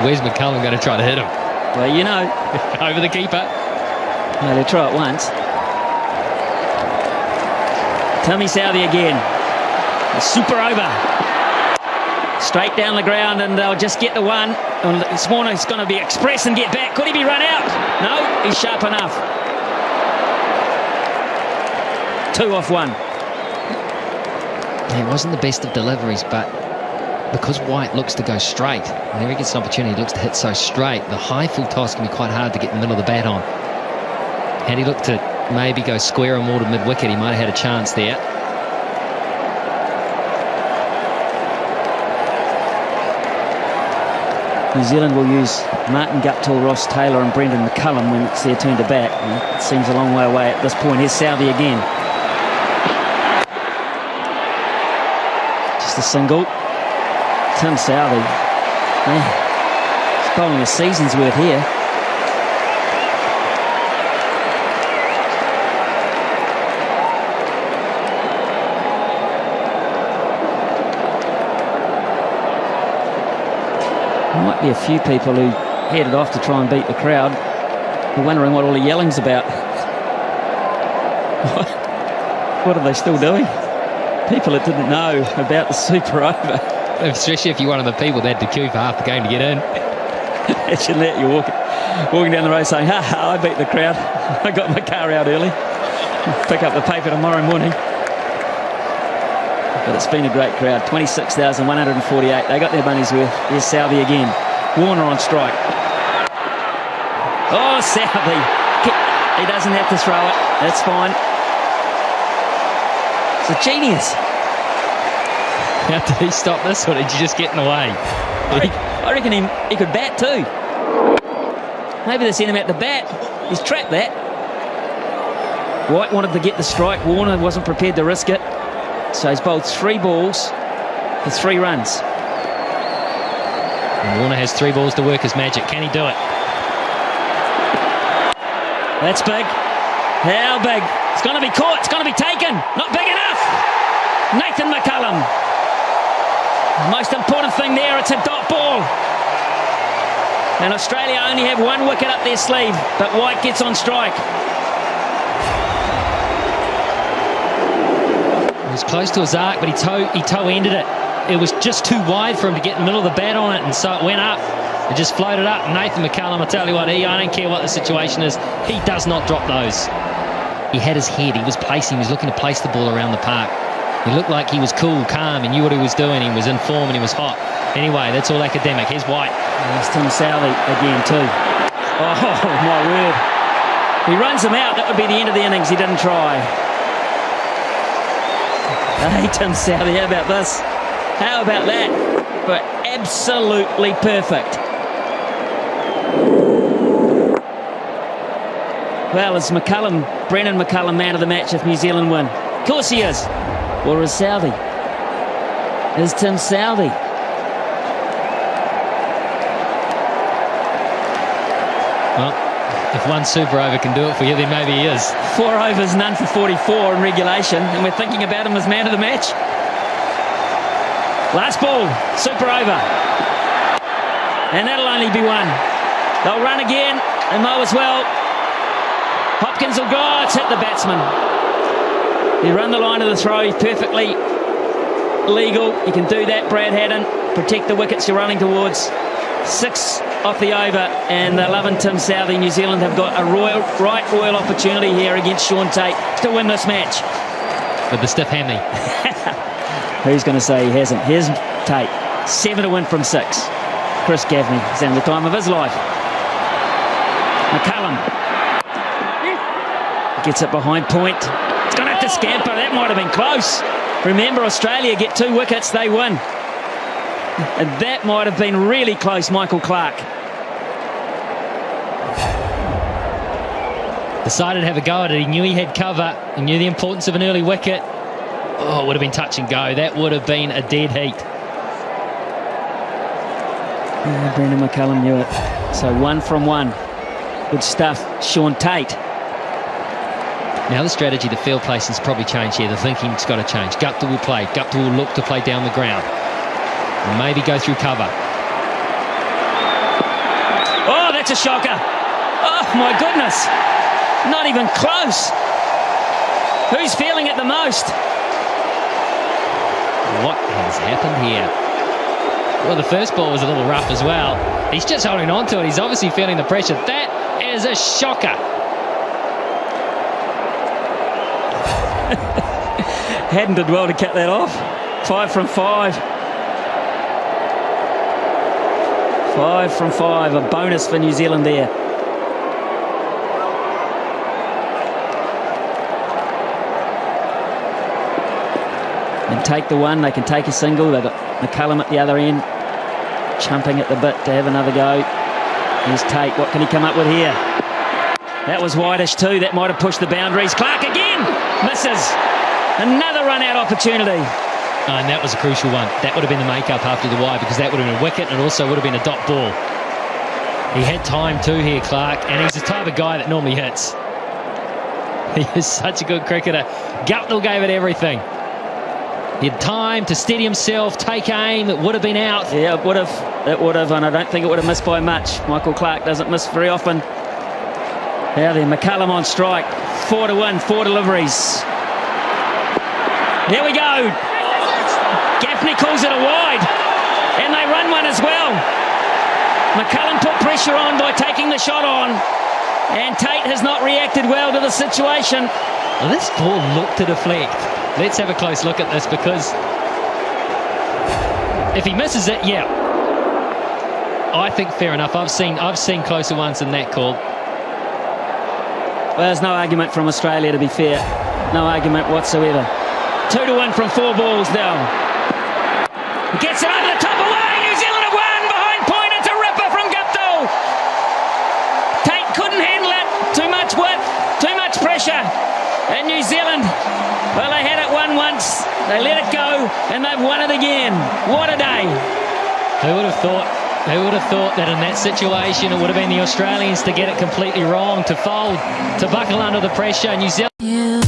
Where's McCullum going to try to hit him? Well, you know. Over the keeper. No, they'll try it once. Tommy Southey again. A super over. Straight down the ground, and they'll just get the one. Smorna's going to be express and get back. Could he be run out? No, he's sharp enough. 2 off 1. It wasn't the best of deliveries, but because White looks to go straight, whenever he gets an opportunity, he looks to hit so straight. The high full toss can be quite hard to get in the middle of the bat on. Had he looked to maybe go square or more to mid-wicket, he might have had a chance there. New Zealand will use Martin Guptill, Ross Taylor and Brendan McCullum when it's their turn to bat. It seems a long way away at this point. Here's Southey again. Just a single. Tim Southey. He's bowling a season's worth here. There might be a few people who headed off to try and beat the crowd. They're wondering what all the yelling's about. What are they still doing? People that didn't know about the super over. Especially if you're one of the people that had to queue for half the game to get in. Imagine that, you're walking down the road saying, ha ha, I beat the crowd. I got my car out early. Pick up the paper tomorrow morning. But it's been a great crowd. 26,148. They got their money's worth. Here's Southey again. Warner on strike. Oh, Southey. He doesn't have to throw it. That's fine. It's a genius. How did he stop this, or did you just get in the way? I reckon he could bat too. Maybe they sent him out to bat. He's trapped that. White wanted to get the strike. Warner wasn't prepared to risk it. So he's bowled 3 balls for 3 runs. And Warner has 3 balls to work his magic. Can he do it? That's big. How big? It's going to be caught. It's going to be taken. Not big enough. Nathan McCullum. The most important thing there, it's a dot ball. And Australia only have 1 wicket up their sleeve, but White gets on strike. It was close to his arc, but he toe-ended it. It was just too wide for him to get in the middle of the bat on it, and so it went up. It just floated up. Nathan McCullum, I tell you what, I don't care what the situation is, he does not drop those. He had his head, he was looking to place the ball around the park. He looked like he was cool, calm, and knew what he was doing. He was in form and he was hot. Anyway, that's all academic. Here's White. There's Tim Southey again too. Oh, my word. He runs him out. That would be the end of the innings. He didn't try. Hey, Tim Southey, how about this? How about that? But absolutely perfect. Well, is Brendan McCullum man of the match if New Zealand win? Of course he is. Or is Southey? Is Tim Southey? Well, if one super over can do it for you, then maybe he is. 4 overs, none for 44 in regulation, and we're thinking about him as man of the match. Last ball, super over. And that'll only be 1. They'll run again, and mow as well. Hopkins will go, it's hit the batsman. You run the line of the throw, perfectly legal. You can do that, Brad Haddon. Protect the wickets you're running towards. 6 off the over, and they're loving Tim Southey. New Zealand have got a royal opportunity here against Sean Tate to win this match. With the stiff hammy. Who's going to say he hasn't? Here's Tate. 7 to win from 6. Chris Gaffney is having the time of his life. McCullum gets it behind point. It's going to have to scamper. That might have been close. Remember, Australia get 2 wickets, they win. And that might have been really close, Michael Clark. Decided to have a go at it. He knew he had cover. He knew the importance of an early wicket. Oh, it would have been touch and go. That would have been a dead heat. Yeah, Brendan McCullum knew it. So 1 from 1. Good stuff, Sean Tate. Now the strategy, the field placing's probably changed here. The thinking's got to change. Guptill will play. Guptill will look to play down the ground. And maybe go through cover. Oh, that's a shocker. Oh, my goodness. Not even close. Who's feeling it the most? What has happened here? Well, the first ball was a little rough as well. He's just holding on to it. He's obviously feeling the pressure. That is a shocker. Hadden did well to cut that off. 5 from 5. 5 from 5. A bonus for New Zealand there. And take the one. They can take a single. They've got McCullum at the other end, chumping at the bit to have another go. Here's Tate. What can he come up with here? That was wideish too. That might have pushed the boundaries. Clark again misses. Another run-out opportunity. And that was a crucial one. That would have been the make-up after the wide, because that would have been a wicket and it also would have been a dot ball. He had time too here, Clark, and he's the type of guy that normally hits. He is such a good cricketer. Guptill gave it everything. He had time to steady himself, take aim. It would have been out. Yeah, it would have. It would have, and I don't think it would have missed by much. Michael Clark doesn't miss very often. Now then, McCullum on strike. 4 to 1, 4 deliveries. Here we go. Gaffney calls it a wide, and they run one as well. McCullum put pressure on by taking the shot on, and Tate has not reacted well to the situation. Well, this ball looked to deflect. Let's have a close look at this, because if he misses it, yeah, I think fair enough. I've seen closer ones than that called. Well, there's no argument from Australia, to be fair. No argument whatsoever. 2 to 1 from 4 balls down. Gets it over the top away. New Zealand have won behind point. It's a ripper from Guptill. Tate couldn't handle it. Too much width, too much pressure. And New Zealand, well, they had it won once. They let it go, and they've won it again. What a day. Who would have thought? Who would have thought that in that situation it would have been the Australians to get it completely wrong, to fold, to buckle under the pressure? New Zealand. Yeah.